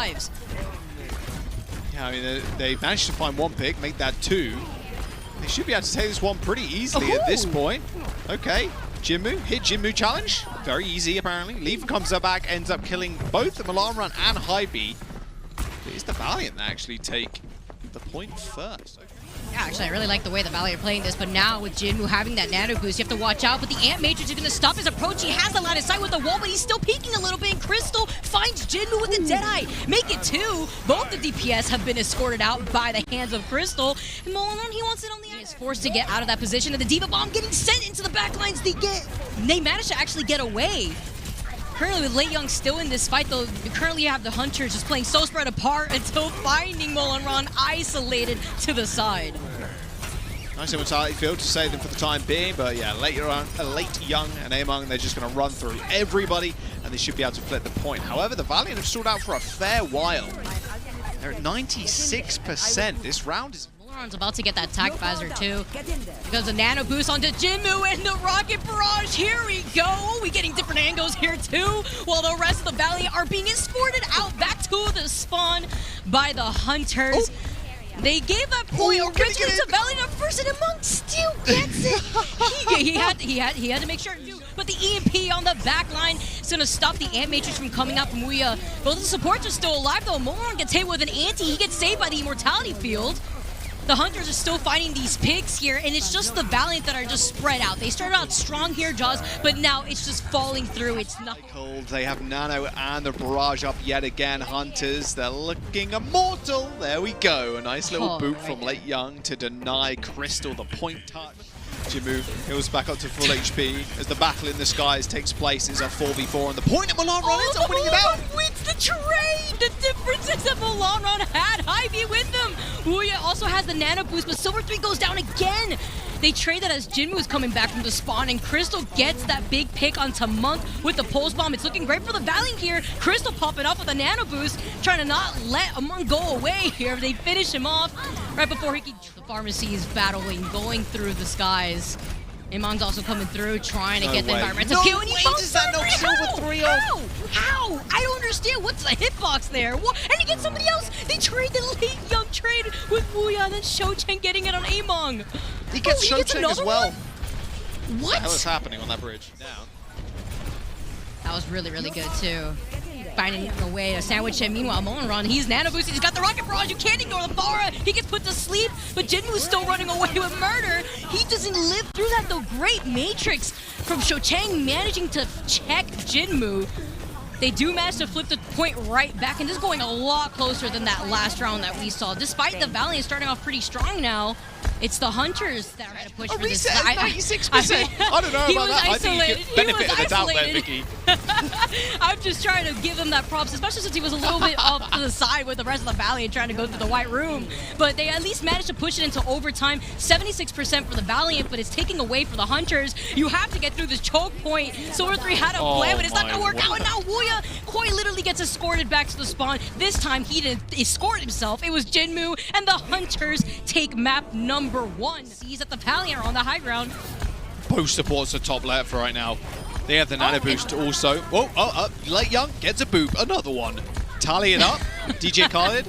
lives. Yeah, I mean, they managed to find one pick, make that 2. They should be able to take this one pretty easily at this point. Okay, Jinmu, hit Jinmu challenge. Very easy, apparently. Leaf comes back, ends up killing both the Milan Run and Hybe. It's the Valiant that actually take the point first. Yeah, actually, I really like the way the Valiant are playing this, but now with Jinmu having that nano boost, you have to watch out. But the Ant Matrix is going to stop his approach. He has the line of sight with the wall, but he's still peeking a little bit. And Crystal finds Jinmu with the Deadeye. Make it 2. Both the DPS have been escorted out by the hands of Crystal. And Molanon, he wants it on the end. He's forced to get out of that position, and the Diva Bomb getting sent into the backlines. They managed to actually get away. Currently, with Late Young still in this fight, though, you currently have the Hunters just playing so spread apart until finding Molanron isolated to the side. Nice immortality field to save them for the time being, but yeah, Late Young and Among, they're just going to run through everybody, and they should be able to flip the point. However, the Valiant have stalled out for a fair while. They're at 96%. This round is... Molanron's about to get that attack visor too, because the nano boost onto Jinmu and the rocket barrage. Here we go. We getting different angles here too, while the rest of the Valiant are being escorted out back to the spawn by the Hunters. They gave that point originally to Valiant at first, and Among still gets it. he had to make sure to do. But the EMP on the back line is going to stop the Ant Matrix from coming out from Ouya. Both the supports are still alive though. Molan gets hit with an anti. He gets saved by the immortality field. The Hunters are still finding these picks here, and it's just the Valiant that are just spread out. They started out strong here, Jaws, but now it's just falling through. It's not cold. They have Nano and the barrage up yet again. Hunters, they're looking immortal. There we go. A nice little boot from Late Young to deny Crystal the point touch. Jinmu heals back up to full HP as the battle in the skies takes place. It's a 4v4 and the point at Milan Run ends up winning it out. Wins the trade! The difference is that Milan Run had Hybe with them. Ouya also has the nano boost, but Silver 3 goes down again. They trade that as Jinmu is coming back from the spawn, and Crystal gets that big pick onto Monk with the pulse bomb. It's looking great for the Valiant here. Crystal popping up with a nano boost, trying to not let Monk go away here. They finish him off right before he can. The pharmacy is battling, going through the skies. Among's also coming through, trying to get the environmental kill. And he does that knock Silver 3 off? How? I don't understand. What's the hitbox there? What? And he gets somebody else. They trade the Late Young trade with Ouya, and then Shochen getting it on Among. He gets Shochen as well. What? What the hell is happening on that bridge? Down. That was really, really good too. Finding a way to sandwich him. Meanwhile, Molanron, he's nano boosted. He's got the rocket barrage. You can't ignore the Bara. He gets put to sleep, but Jinmu's still running away with murder. He doesn't live through that though. Great Matrix from Shochang managing to check Jinmu. They do manage to flip the point right back, and this is going a lot closer than that last round that we saw. Despite the Valiant starting off pretty strong now, it's the Hunters that are going to push for this. 96%. I don't know about that. I think you get benefit of the doubt there, Vicky. I'm just trying to give them that props, especially since he was a little bit off to the side with the rest of the Valiant trying to go through the white room. But they at least managed to push it into overtime. 76% for the Valiant, but it's taking away for the Hunters. You have to get through this choke point. Silver 3 had a plan, but it's not going to work out. And now Ouya, Koi literally gets escorted back to the spawn. This time he didn't escort himself. It was Jinmu, and the Hunters take map number 1. Sees that the Valiant are on the high ground. Both supports are top left right now. They have the nano boost also. Late Young gets a boop, another one. Tally it up, DJ Khaled.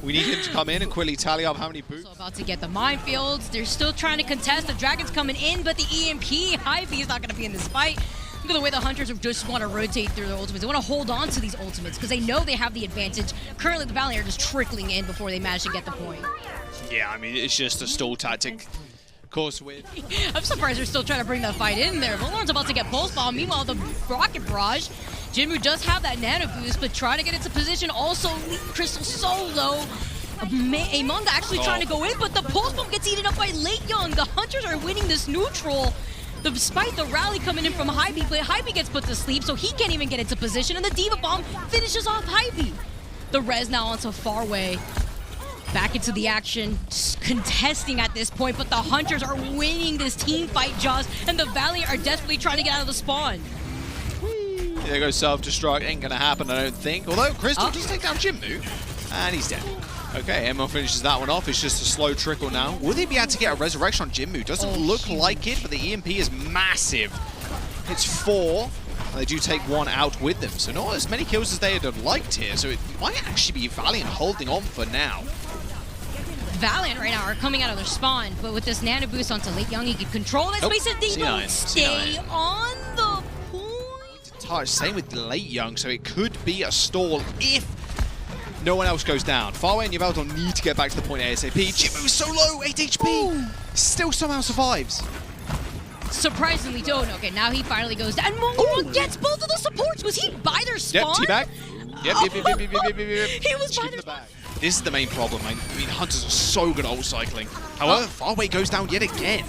We need him to come in and quickly tally up how many boops. So about to get the minefields. They're still trying to contest. The Dragons coming in, but the EMP, Hybe is not going to be in this fight. Look at the way the Hunters just want to rotate through their ultimates. They want to hold on to these ultimates because they know they have the advantage. Currently, the Valiant are just trickling in before they manage to get the point. Yeah, I mean, it's just a stall tactic. Of course, with... I'm surprised they're still trying to bring that fight in there. Molan's about to get pulse bomb. Meanwhile, the rocket barrage. Jinmu does have that nano boost, but trying to get into position. Also, Crystal so low. Among actually trying to go in, but the pulse bomb gets eaten up by Late Young. The Hunters are winning this neutral. Despite the rally coming in from Hybe, but Hybe gets put to sleep, so he can't even get into position, and the Diva Bomb finishes off Hybe. The res now onto Farway. Back into the action, contesting at this point, but the Hunters are winning this team fight, Jaws, and the Valiant are desperately trying to get out of the spawn. There goes self-destruct, ain't gonna happen, I don't think. Although Crystal does take down Jinmu, and he's dead. Okay, Emma finishes that one off. It's just a slow trickle now. Will they be able to get a resurrection on Jinmu? Doesn't look like it, but the EMP is massive. It's 4. and they do take one out with them. So not as many kills as they had liked here, so it might actually be Valiant holding on for now. Valiant right now are coming out of their spawn, but with this nano boost onto Late Young, he can control that space and they don't stay on the point. Same with Late Young, so it could be a stall if no one else goes down. Farway and Yveltal need to get back to the point ASAP. Jimmu's so low, 8 HP. Ooh. Still somehow survives. Surprisingly don't. Okay, now he finally goes down. And Momo gets both of the supports. Was he by their spawn? Yep, teabag. Yep. He was by their spawn. This is the main problem. I mean, Hunters are so good at ult cycling. However, Farway goes down yet again.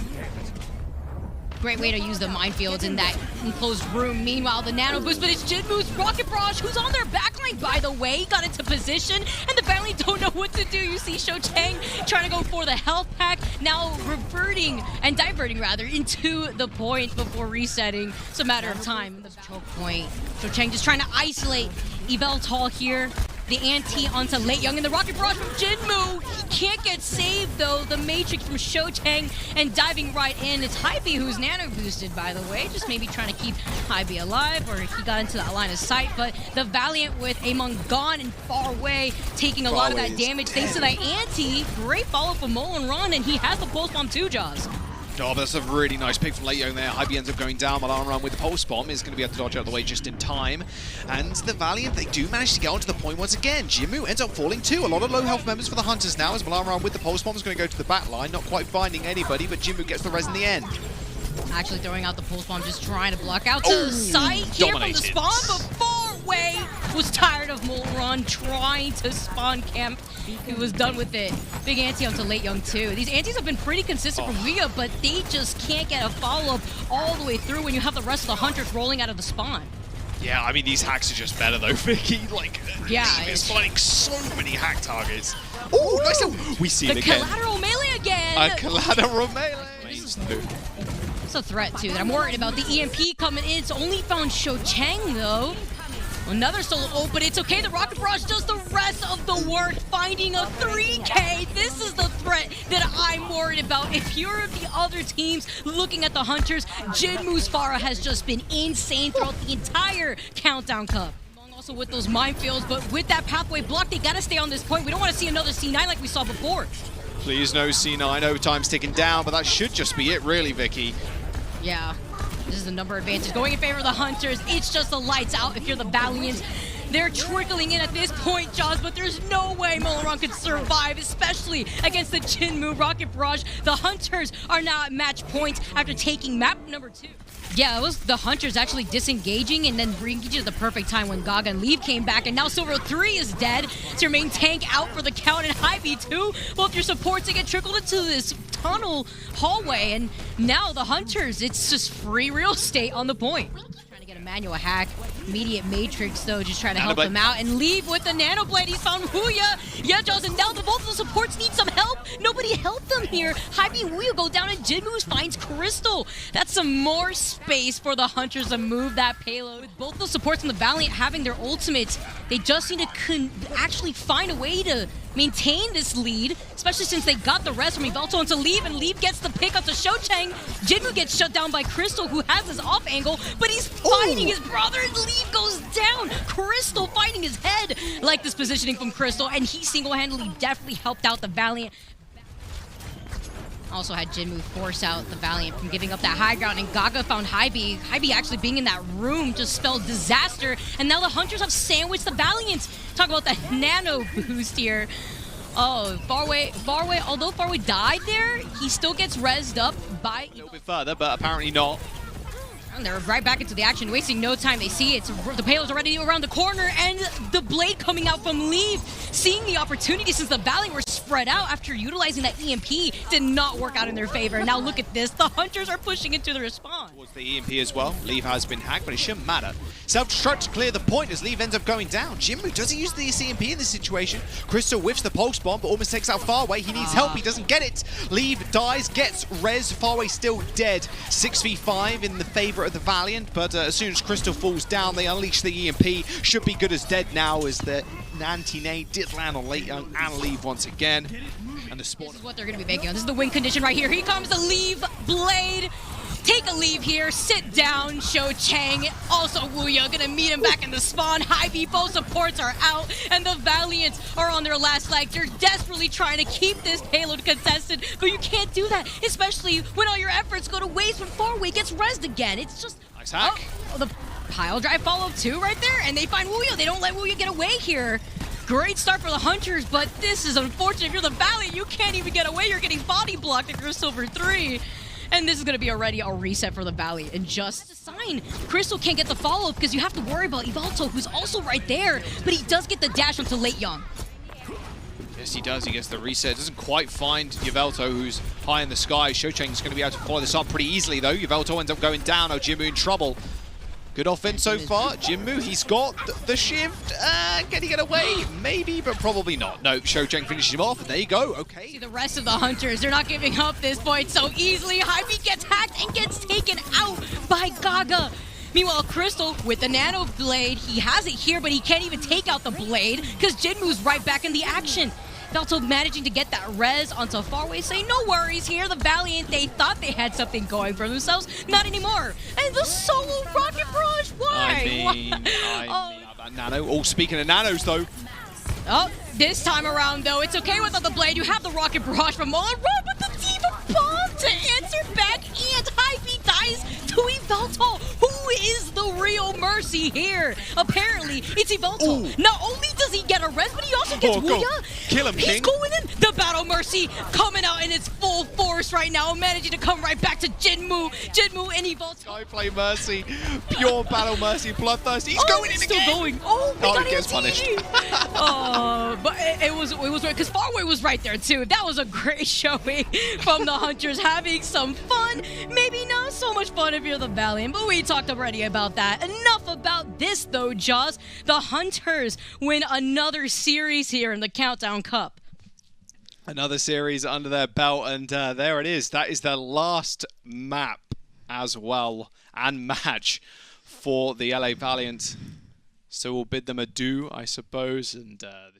Great way to use the minefields in that enclosed room. Meanwhile, the nano boost, but it's Jinmu's Rocket Barrage, who's on their backline, by the way. Got into position, and the Valiant don't know what to do. You see Sho Chang trying to go for the health pack, now reverting, and diverting rather, into the point before resetting. It's a matter of time. The choke point. Sho Chang just trying to isolate Yveltal here. The anti onto Late Young, and the Rocket Barrage from Jinmu. He can't get saved though. The Matrix from Sho Chang, and diving right in. It's Hybe who's nano boosted, by the way. Just maybe trying to keep Hybe alive, or he got into that line of sight. But the Valiant with Amon gone and far away, taking a lot of that damage thanks to that anti. Great follow from Mullen Run, and he has the pulse bomb too, Jaws. Oh, but that's a really nice pick from Late Young there. Hybe ends up going down. Malan Run with the pulse bomb is going to be able to dodge out of the way just in time. And the Valiant, they do manage to get onto the point once again. Jimmu ends up falling too. A lot of low health members for the Hunters now as Malan Run with the pulse bomb is going to go to the back line. Not quite finding anybody, but Jimmu gets the res in the end. Actually throwing out the pulse bomb, just trying to block out the sight here from the spawn, but far away. Was tired of Mulron trying to spawn camp. He was done with it. Big anti onto Late Young too. These antis have been pretty consistent from Rhea, but they just can't get a follow-up all the way through when you have the rest of the Hunters rolling out of the spawn. Yeah, I mean, these hacks are just better though, Vicky. Like, yeah, it's finding so many hack targets. Oh, nice. We see it again. The collateral melee again. A collateral melee. It's a threat too that I'm worried about. The EMP coming in. It's only found Sho Chang though. Another solo ult, but it's okay. The Rocket Barrage does the rest of the work, finding a 3K. This is the threat that I'm worried about. If you're the other teams looking at the Hunters, Jinmu's Pharah has just been insane throughout the entire Countdown Cup. Also with those minefields, but with that pathway block, they gotta stay on this point. We don't want to see another C9 like we saw before. Please no C9. Overtime's ticking down, but that should just be it, really, Vicky. Yeah. This is the number advantage going in favor of the Hunters. It's just the lights out if you're the Valiant. They're trickling in at this point, Jaws, but there's no way Molaron could survive, especially against the Jinmu Rocket Barrage. The Hunters are now at match point after taking map number 2. Yeah, it was the Hunters actually disengaging and then re-engaging at the perfect time when Gaga and Leave came back, and now Silver 3 is dead. So your main tank out for the count, and Hybe too. Both your supports get trickled into this tunnel hallway, and now the Hunters, it's just free real estate on the point. Trying to get a manual hack. Immediate Matrix though, just trying to help them out, and Leave with the Nano Blade. He's found Huya. Yeah, Jaws, and now both of the supports need some help. Nobody helped them here. Hybe and Huya go down, and Jinmu finds Crystal. That's some more space for the Hunters to move that payload. With both the supports and the Valiant having their ultimates, they just need to actually find a way to maintain this lead, especially since they got the rest from Yveltal into Leave, and Leave gets the pick up to Sho Chang. Jinmu gets shut down by Crystal, who has his off angle, but he's fighting his brother, and Leave goes down. Crystal fighting his head. Like this positioning from Crystal, and he single-handedly definitely helped out the Valiant. Also had Jinmu force out the Valiant from giving up that high ground, and Gaga found Hybe. Hybe actually being in that room just spelled disaster, and now the Hunters have sandwiched the Valiant. Talk about that nano boost here. Oh, Farway, although Farway died there, he still gets rezzed up by... A little bit further, but apparently not. And they're right back into the action, wasting no time. They see it's the payload's already around the corner, and the blade coming out from Leave, seeing the opportunity since the Valiant were spread out after utilizing that EMP did not work out in their favor. Now look at this, the Hunters are pushing into the respawn. Towards the EMP as well. Leave has been hacked, but it shouldn't matter. Self-destruct to clear the point as Leave ends up going down. Jinmu doesn't use the EMP in this situation. Crystal whiffs the pulse bomb, but almost takes out Farway. He needs help, he doesn't get it. Leave dies, gets res. Farway still dead. 6v5 in the favor of the Valiant, but as soon as Crystal falls down, they unleash the EMP. Should be good as dead now as the anti-nade did land on Late Young and Leave once again. And the spawn. This is what they're going to be banking on. This is the win condition right here. Here comes the Leave blade. take a leave here, sit down, show Chang. Also, Wuya gonna meet him back in the spawn. Hy-Vee, both supports are out, and the Valiants are on their last leg. They're desperately trying to keep this payload contested, but you can't do that, especially when all your efforts go to waste when Farway gets rezzed again. It's just... Nice hack. Oh, the pile drive follow-up too right there, and they find Wuya. They don't let Wuya get away here. Great start for the Hunters, but this is unfortunate. If you're the Valiant, you can't even get away. You're getting body blocked if you're Silver 3. And this is going to be already a reset for the Valiant. And just a sign, Crystal can't get the follow-up because you have to worry about Yveltal, who's also right there. But he does get the dash onto Late Young. Yes, he does. He gets the reset. Doesn't quite find Yveltal, who's high in the sky. Shocheng's going to be able to follow this up pretty easily, though. Yveltal ends up going down. Oh, Jinmu in trouble. Good offense so far. Jinmu, he's got the shift. Can he get away? Maybe, but probably not. No, Shocheng finishes him off, and there you go. Okay. See the rest of the Hunters, they're not giving up this point so easily. Hy-Vee gets hacked and gets taken out by Gaga. Meanwhile, Crystal with the Nano Blade, he has it here, but he can't even take out the Blade because Jinmu's right back in the action. Also managing to get that res onto Farway, saying no worries here. The Valiant, they thought they had something going for themselves. Not anymore. And the solo rocket barrage, why? I mean, that Nano. Oh, speaking of Nanos, though. Oh, this time around, though, it's okay without the Blade. You have the rocket barrage from Mullen. Run with the Diva Bomb to answer back, and Hy-Vee dies to Yveltal. Who is the real Mercy here? Apparently, it's Yveltal. Ooh. Not only does he get a res, but he also gets Wuya. Kill him, He's King. going in. The Battle Mercy coming out in its full force right now, managing to come right back to Jinmu. Jinmu and Yveltal. Skyplay Mercy. Pure Battle Mercy. Bloodthirsty. He's going in still again. Going. Oh, they got he gets anti. punished. But it was because Farway was right there too. That was a great showing from the Hunters, having some fun. Maybe not so much fun if you're the Valiant, but we talked already about that. Enough about this though, Jaws. The Hunters win another series here in the Countdown Cup. Another series under their belt, and there it is. That is their last map as well, and match for the LA Valiant. So we'll bid them adieu, I suppose, and the